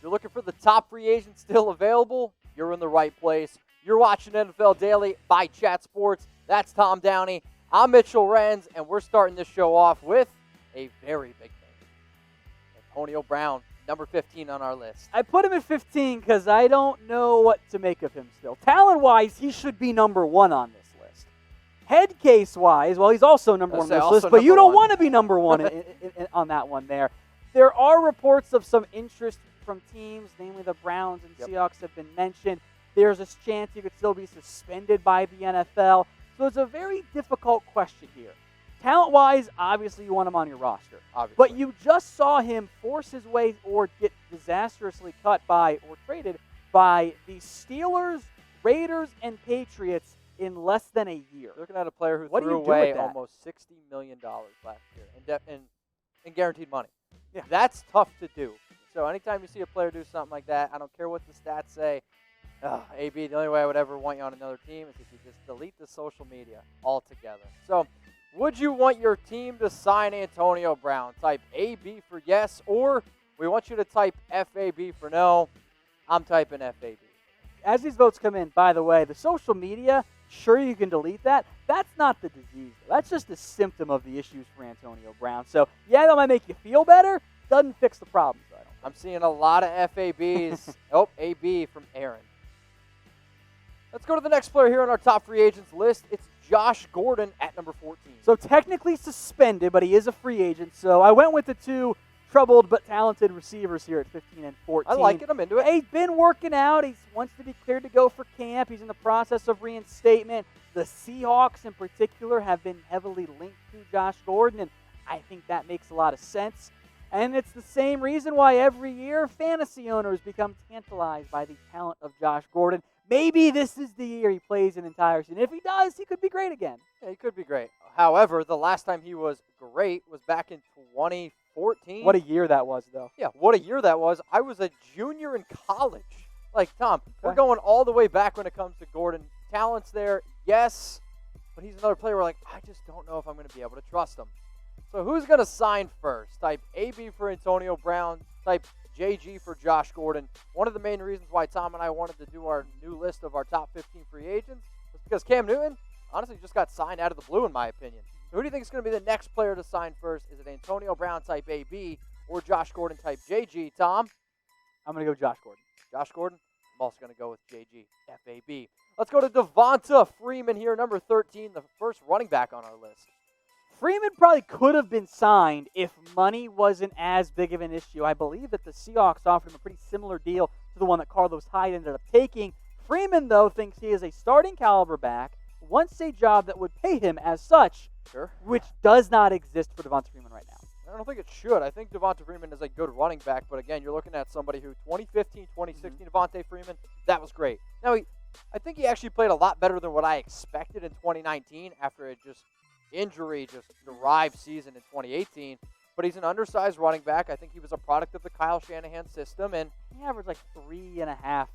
you're looking for the top free agents still available, you're in the right place. You're watching NFL Daily by Chat Sports. That's Tom Downey. I'm Mitchell Renz, and we're starting this show off with a very big name. Antonio Brown, number 15 on our list. I put him at 15 because I don't know what to make of him still. Talent-wise, he should be number 1 on this list. Head case-wise, well, he's also number 1 on this list, but you don't want to be number 1 on that one there. There are reports of some interest from teams, namely the Browns and Seahawks have been mentioned. There's a chance he could still be suspended by the NFL. So it's a very difficult question here. Talent-wise, obviously you want him on your roster. Obviously. But you just saw him force his way or get disastrously cut by or traded by the Steelers, Raiders, and Patriots in less than a year. Looking at a player who threw away almost $60 million last year in guaranteed money. Yeah. That's tough to do. So anytime you see a player do something like that, I don't care what the stats say, AB, the only way I would ever want you on another team is if you just delete the social media altogether. So would you want your team to sign Antonio Brown? Type AB for yes, or we want you to type FAB for no. I'm typing FAB. As these votes come in, by the way, the social media, sure you can delete that. That's not the disease. That's just a symptom of the issues for Antonio Brown. So, yeah, that might make you feel better. Doesn't fix the problem, though. I'm seeing a lot of FABs. Oh, AB from Aaron. Let's go to the next player here on our top free agents list. It's Josh Gordon at number 14. So technically suspended, but he is a free agent. So I went with the two troubled but talented receivers here at 15 and 14. I like it. I'm into it. He's been working out. He wants to be cleared to go for camp. He's in the process of reinstatement. The Seahawks in particular have been heavily linked to Josh Gordon, and I think that makes a lot of sense. And it's the same reason why every year fantasy owners become tantalized by the talent of Josh Gordon. Maybe this is the year he plays an entire season. If he does, he could be great again. Yeah, he could be great. However, the last time he was great was back in 2014. What a year that was, though. Yeah, what a year that was. I was a junior in college. Like, Tom, we're going all the way back when it comes to Gordon. Talent's there, yes, but he's another player where, like, I just don't know if I'm going to be able to trust him. So who's going to sign first? Type AB for Antonio Brown. Type JG for Josh Gordon. One of the main reasons why Tom and I wanted to do our new list of our top 15 free agents was because Cam Newton, honestly, just got signed out of the blue, in my opinion. So who do you think is going to be the next player to sign first? Is it Antonio Brown type AB or Josh Gordon type JG? Tom? I'm going to go Josh Gordon. Josh Gordon? I'm also going to go with JG, FAB. Let's go to Devonta Freeman here, number 13, the first running back on our list. Freeman probably could have been signed if money wasn't as big of an issue. I believe that the Seahawks offered him a pretty similar deal to the one that Carlos Hyde ended up taking. Freeman, though, thinks he is a starting caliber back, wants a job that would pay him as such, which does not exist for Devonta Freeman right now. I don't think it should. I think Devonta Freeman is a good running back, but again, you're looking at somebody who 2015, 2016, Devonta Freeman, that was great. Now, I think he actually played a lot better than what I expected in 2019 after injury derived season in 2018, but he's an undersized running back. I think he was a product of the Kyle Shanahan system, and he averaged like 3.5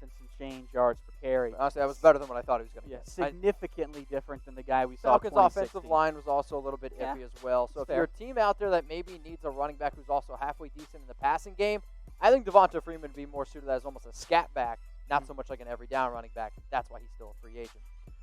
and some change yards per carry. Honestly, that was better than what I thought he was going to get. Significantly different than the guy we saw. Falcons' offensive line was also a little bit iffy as well. So if you're a team out there that maybe needs a running back who's also halfway decent in the passing game, I think Devonta Freeman would be more suited as almost a scat back, not so much like an every down running back. That's why he's still a free agent.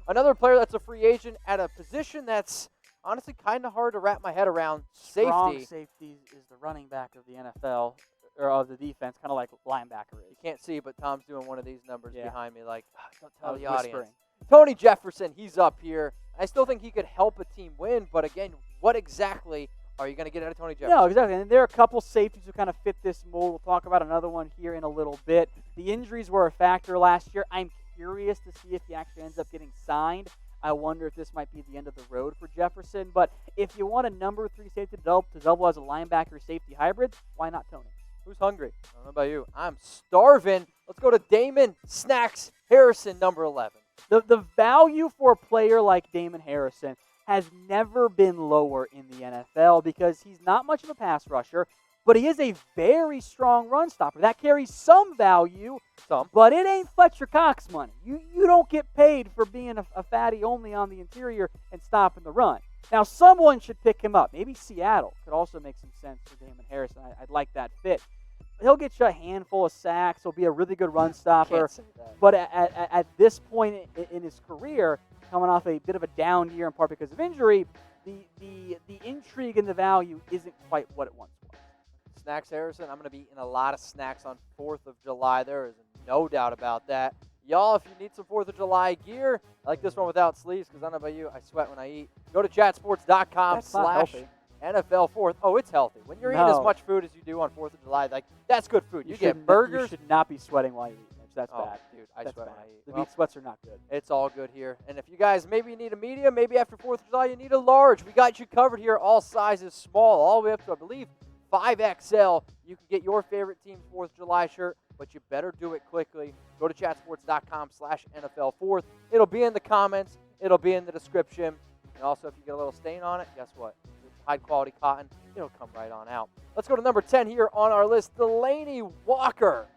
Another player that's a free agent at a position that's honestly kind of hard to wrap my head around, safety. Strong safety is the running back of the NFL, or of the defense, kind of like linebacker is. You can't see, but Tom's doing one of these numbers behind me like, don't tell the whispering. audience. Tony Jefferson, he's up here. I still think he could help a team win, but again, what exactly are you going to get out of Tony Jefferson? No, exactly. And there are a couple safeties who kind of fit this mold. We'll talk about another one here in a little bit. The injuries were a factor last year. I'm curious to see if he actually ends up getting signed. I wonder if this might be the end of the road for Jefferson. But if you want a number 3 safety to double as a linebacker safety hybrid, why not Tony? Who's hungry? I don't know about you. I'm starving. Let's go to Damon Snacks Harrison, number 11. The value for a player like Damon Harrison has never been lower in the NFL because he's not much of a pass rusher, but he is a very strong run stopper. That carries some value, but it ain't Fletcher Cox money. You don't get paid for being a fatty only on the interior and stopping the run. Now, someone should pick him up. Maybe Seattle could also make some sense for Damon Harrison. I'd like that fit. he'll get you a handful of sacks. He'll be a really good run stopper. Can't say that. But at this point in his career, coming off a bit of a down year in part because of injury, the intrigue and the value isn't quite what it once was. Snacks Harrison, I'm going to be eating a lot of snacks on 4th of July. There is no doubt about that. Y'all, if you need some 4th of July gear, I like this one without sleeves because I don't know about you, I sweat when I eat. Go to chatsports.com/NFL4th. Oh, it's healthy. When you're eating as much food as you do on 4th of July, like that's good food. You get burgers. You should not be sweating while you eat. That's bad. Dude, I sweat when I eat. The meat sweats are not good. It's all good here. And if you guys maybe need a medium, maybe after 4th of July you need a large, we got you covered here. All sizes small, all the way up to, I believe, 5XL. You can get your favorite team's 4th of July shirt, but you better do it quickly. Go to chatsports.com/NFL4th. It'll be in the comments. It'll be in the description. And also, if you get a little stain on it, guess what? It's high-quality cotton. It'll come right on out. Let's go to number 10 here on our list, Delanie Walker.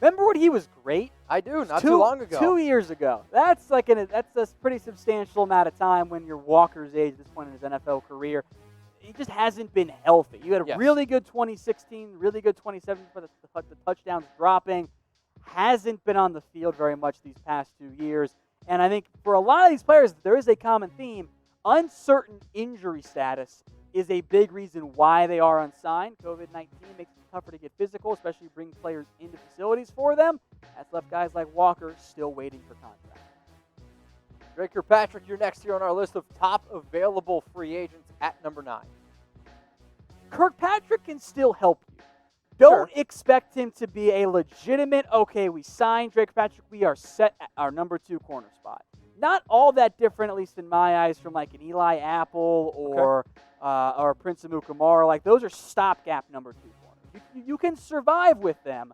Remember when he was great? I do, not too long ago. 2 years ago. That's a pretty substantial amount of time when you're Walker's age at this point in his NFL career. He just hasn't been healthy. You had a really good 2016, really good 2017, but the touchdowns dropping. Hasn't been on the field very much these past 2 years. And I think for a lot of these players, there is a common theme. Uncertain injury status is a big reason why they are unsigned. COVID-19 makes it tougher to get physical, especially bring players into facilities for them. That's left guys like Walker still waiting for contract. Dre Kirkpatrick, you're next here on our list of top available free agents at number 9. Kirkpatrick can still help you. Don't expect him to be a legitimate, okay, we signed Dre Kirkpatrick, we are set at our number 2 corner spot. Not all that different, at least in my eyes, from like an Eli Apple or Prince Amukamara. Like, those are stopgap number 2 corners. You can survive with them,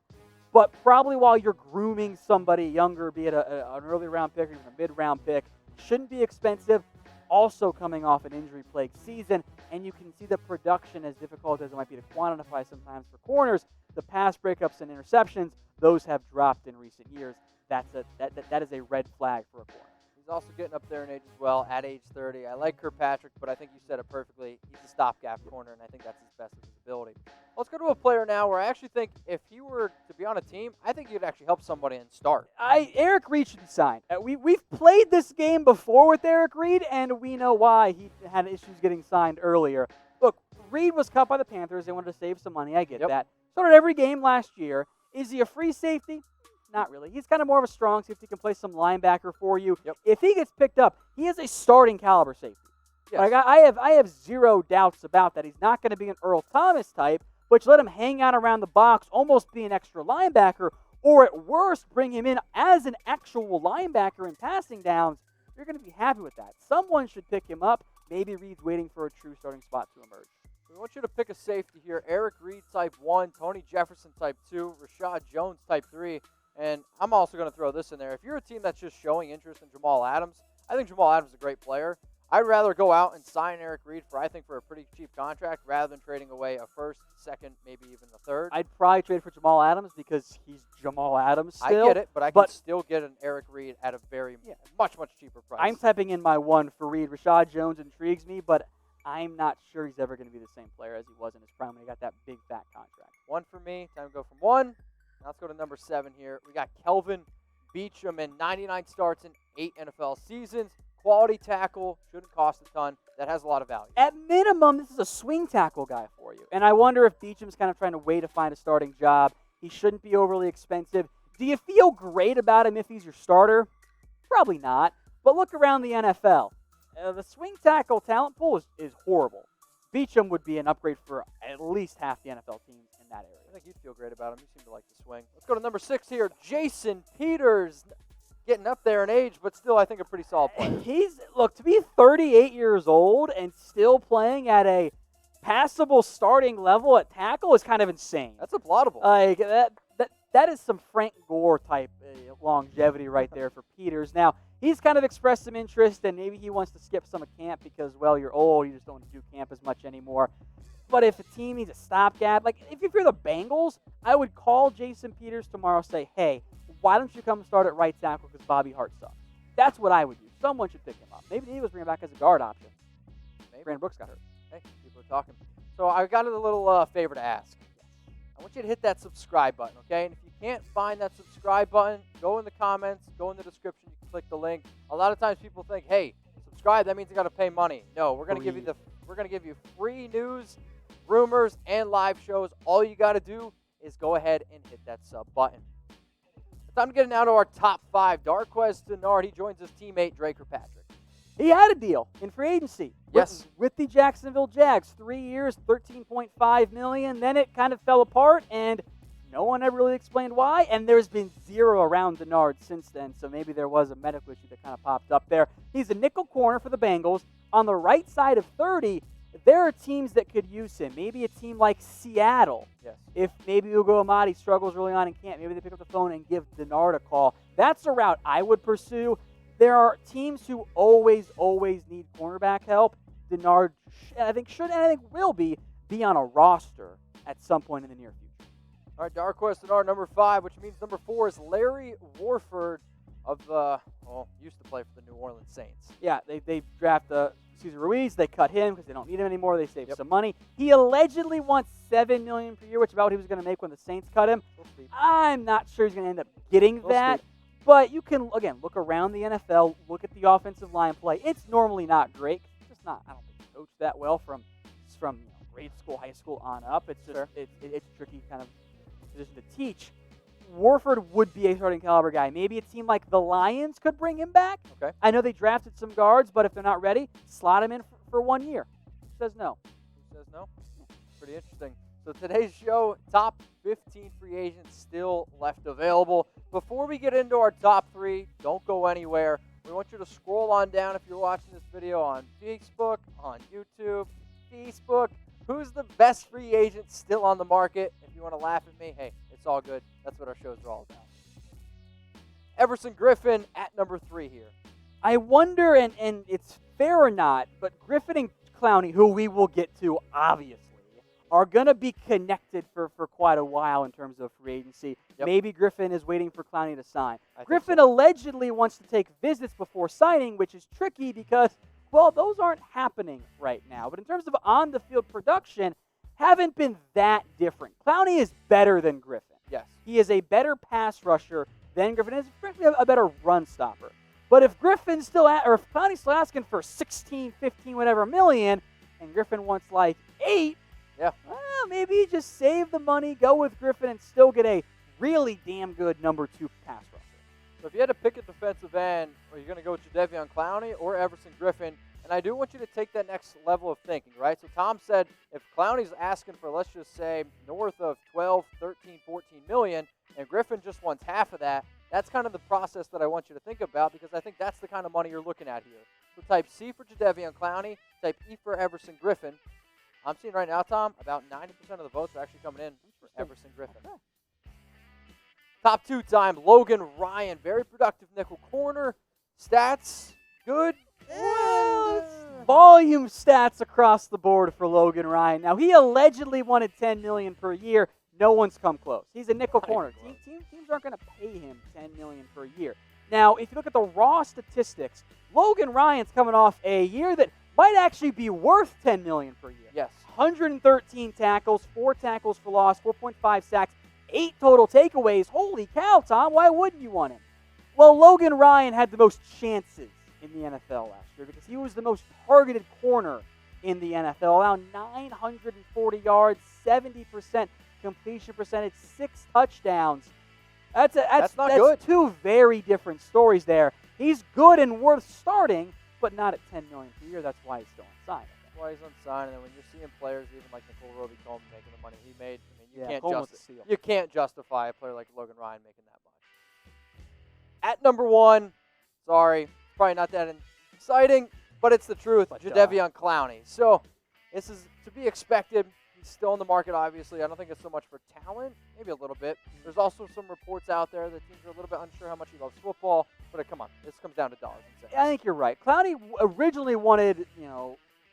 but probably while you're grooming somebody younger, be it an early round pick or even a mid-round pick, shouldn't be expensive. Also coming off an injury-plagued season, and you can see the production, as difficult as it might be to quantify sometimes for corners, the pass breakups and interceptions, those have dropped in recent years. That is a red flag for a corner. He's also getting up there in age as well, at age 30. I like Kirkpatrick, but I think you said it perfectly. He's a stopgap corner, and I think that's his best of his ability. Let's go to a player now where I actually think if he were to be on a team, I think he'd actually help somebody and start. Eric Reid should be signed. We've played this game before with Eric Reid, and we know why he had issues getting signed earlier. Look, Reid was cut by the Panthers. They wanted to save some money. I get that. Started every game last year. Is he a free safety? Not really. He's kind of more of a strong safety. Can play some linebacker for you. If he gets picked up, he is a starting caliber safety. Like, I have zero doubts about that. He's not going to be an Earl Thomas type, but you let him hang out around the box, almost be an extra linebacker, or at worst, bring him in as an actual linebacker in passing downs. You're going to be happy with that. Someone should pick him up. Maybe Reid's waiting for a true starting spot to emerge. We want you to pick a safety here. Eric Reid, type 1. Tony Jefferson, type 2. Rashad Jones, type 3. And I'm also going to throw this in there. If you're a team that's just showing interest in Jamal Adams, I think Jamal Adams is a great player. I'd rather go out and sign Eric Reid for a pretty cheap contract rather than trading away a first, second, maybe even a third. I'd probably trade for Jamal Adams because he's Jamal Adams still. I get it, but I can still get an Eric Reid at a much cheaper price. I'm typing in my 1 for Reid. Rashad Jones intrigues me, but I'm not sure he's ever going to be the same player as he was in his prime when he got that big, fat contract. 1 for me. Time to go from 1. Now let's go to number 7 here. We got KELVIN BEACHUM in 99 starts in 8 NFL seasons. Quality tackle, shouldn't cost a ton. That has a lot of value. At minimum, this is a swing tackle guy for you. And I wonder if BEACHUM's kind of trying to wait to find a starting job. He shouldn't be overly expensive. Do you feel great about him if he's your starter? Probably not. But look around the NFL. The swing tackle talent pool is horrible. BEACHUM would be an upgrade for at least half the NFL teams in that area. I think you'd feel great about him. You seem to like the swing. Let's go to number 6 here. Jason Peters. Getting up there in age, but still I think a pretty solid player. To be 38 years old and still playing at a passable starting level at tackle is kind of insane. That's applaudable. Like that is some Frank Gore type longevity right there for Peters. Now, he's kind of expressed some interest, and maybe he wants to skip some of camp because, well, you're old, you just don't do camp as much anymore. But if a team needs a stopgap, like if you're the Bengals, I would call Jason Peters tomorrow, say, hey, why don't you come start at right tackle because Bobby Hart sucks? That's what I would do. Someone should pick him up. Maybe the Eagles bring him back as a guard option. Maybe. Brandon Brooks got hurt. Hey, people are talking. So I got a little favor to ask. I want you to hit that subscribe button, okay? And if you can't find that subscribe button, go in the comments, go in the description, you can click the link. A lot of times people think, hey, subscribe, that means you got to pay money. No, we're going to give you free news, rumors, and live shows. All you got to do is go ahead and hit that sub button. It's time to get now to our top 5. DARQUEZE DENNARD, he joins his teammate Dre Kirkpatrick. He had a deal in free agency. Yes. With the Jacksonville Jags. 3 years, $13.5 million. Then it kind of fell apart, and no one ever really explained why. And there's been zero around Dennard since then, so maybe there was a medical issue that kind of popped up there. He's a nickel corner for the Bengals. On the right side of 30, there are teams that could use him. Maybe a team like Seattle. Yes. If maybe Ugo Amadi struggles early on and can't, maybe they pick up the phone and give Dennard a call. That's a route I would pursue. There are teams who always need cornerback help. Dennard, I think, should and I think will be on a roster at some point in the near future. All right, DARQUEZE DENNARD, number 5, which means number 4 is Larry Warford of, used to play for the New Orleans Saints. Yeah, they draft Cesar Ruiz. They cut him because they don't need him anymore. They save some money. He allegedly wants $7 million per year, which is about what he was going to make when the Saints cut him. I'm not sure he's going to end up getting that. But you can, again, look around the NFL, look at the offensive line play. It's normally not great. It's just not, I don't think, coached that well from grade school, high school on up. It's just, it's a tricky kind of position to teach. Warford would be a starting caliber guy. Maybe a team like the Lions could bring him back. Okay. I know they drafted some guards, but if they're not ready, slot him in for 1 year. Who says no? Who says no? Pretty interesting. So today's show, top 15 free agents still left available. Before we get into our top 3, don't go anywhere. We want you to scroll on down if you're watching this video on Facebook, on YouTube, Facebook. Who's the best free agent still on the market? If you want to laugh at me, hey, it's all good. That's what our shows are all about. Everson Griffen at number 3 here. I wonder, and it's fair or not, but Griffen and Clowney, who we will get to, obviously, are going to be connected for quite a while in terms of free agency. Yep. Maybe Griffen is waiting for Clowney to sign. Griffen allegedly wants to take visits before signing, which is tricky because, well, those aren't happening right now. But in terms of on-the-field production, haven't been that different. Clowney is better than Griffen. Yes. He is a better pass rusher than Griffen is, frankly, a better run stopper. But if Griffin's still if Clowney's still asking for 16, 15, whatever million, and Griffen wants like 8, yeah. Well, maybe just save the money, go with Griffen, and still get a really damn good number 2 pass rusher. So if you had to pick a defensive end, are you going to go with Jadeveon Clowney or Everson Griffen? And I do want you to take that next level of thinking, right? So Tom said if Clowney's asking for, let's just say, north of 12, 13, 14 million, and Griffen just wants half of that, that's kind of the process that I want you to think about because I think that's the kind of money you're looking at here. So type C for Jadeveon Clowney, type E for Everson Griffen. I'm seeing right now, Tom, about 90% of the votes are actually coming in for Everson Griffen. Okay. Top 2 time, Logan Ryan. Very productive nickel corner. Stats, good. Well, volume stats across the board for Logan Ryan. Now, he allegedly wanted $10 million per year. No one's come close. He's a nickel corner. Teams aren't going to pay him $10 million per year. Now, if you look at the raw statistics, Logan Ryan's coming off a year that might actually be worth $10 million per year. Yes. 113 tackles, 4 tackles for loss, 4.5 sacks, 8 total takeaways. Holy cow, Tom, why wouldn't you want him? Well, Logan Ryan had the most chances in the NFL last year because he was the most targeted corner in the NFL. Around 940 yards, 70% completion percentage, 6 touchdowns. That's not good. 2 very different stories there. He's good and worth starting, but not at $10 million per year. That's why he's still unsigned. That's why he's unsigned. And then when you're seeing players, even like Nicole Roby-Coleman making the money he made, you can't justify a player like Logan Ryan making that much. At number 1, sorry, probably not that exciting, but it's the truth. Jadeveon Clowney. So this is to be expected. He's still in the market, obviously. I don't think it's so much for talent, maybe a little bit. There's also some reports out there that teams are a little bit unsure how much he loves football. But come on, this comes down to dollars and cents. I think you're right. Clowney originally wanted,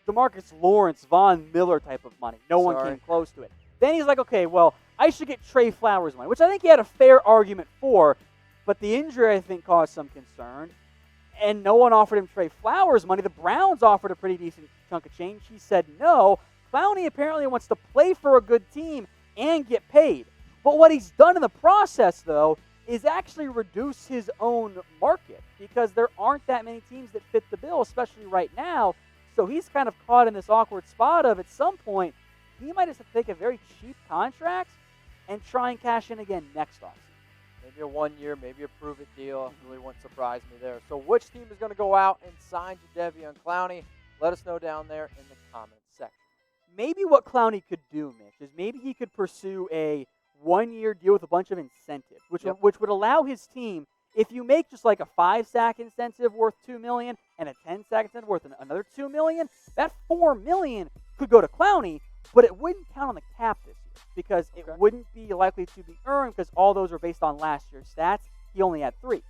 DeMarcus Lawrence, Von Miller type of money. No one came close to it. Then he's like, okay, well, I should get Trey Flowers money, which I think he had a fair argument for. But the injury, I think, caused some concern. And no one offered him Trey Flowers money. The Browns offered a pretty decent chunk of change. He said no. Clowney apparently wants to play for a good team, and get paid. But what he's done in the process, though, is actually reduce his own market because there aren't that many teams that fit the bill, especially right now. So he's kind of caught in this awkward spot of at some point, he might have to take a very cheap contract and try and cash in again next offseason. Maybe a 1 year, maybe a prove-it deal. Really wouldn't surprise me there. So which team is going to go out and sign Jadeveon Clowney? Let us know down there in the comments section. Maybe what Clowney could do, Mitch, is maybe he could pursue a 1 year deal with a bunch of incentives, which would allow his team, if you make just like a 5-sack incentive worth $2 million and a 10-sack incentive worth another $2 million, that $4 million could go to Clowney, but it wouldn't count on the cap this year because it wouldn't be likely to be earned because all those are based on last year's stats. He only had 3.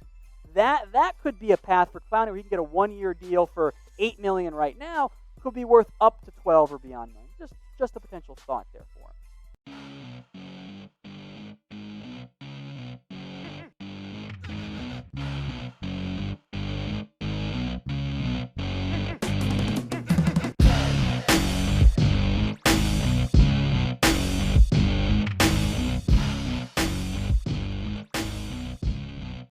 That could be a path for Clowney where he can get a 1 year deal for $8 million right now, could be worth up to 12 or beyond million. Just a potential thought there for him.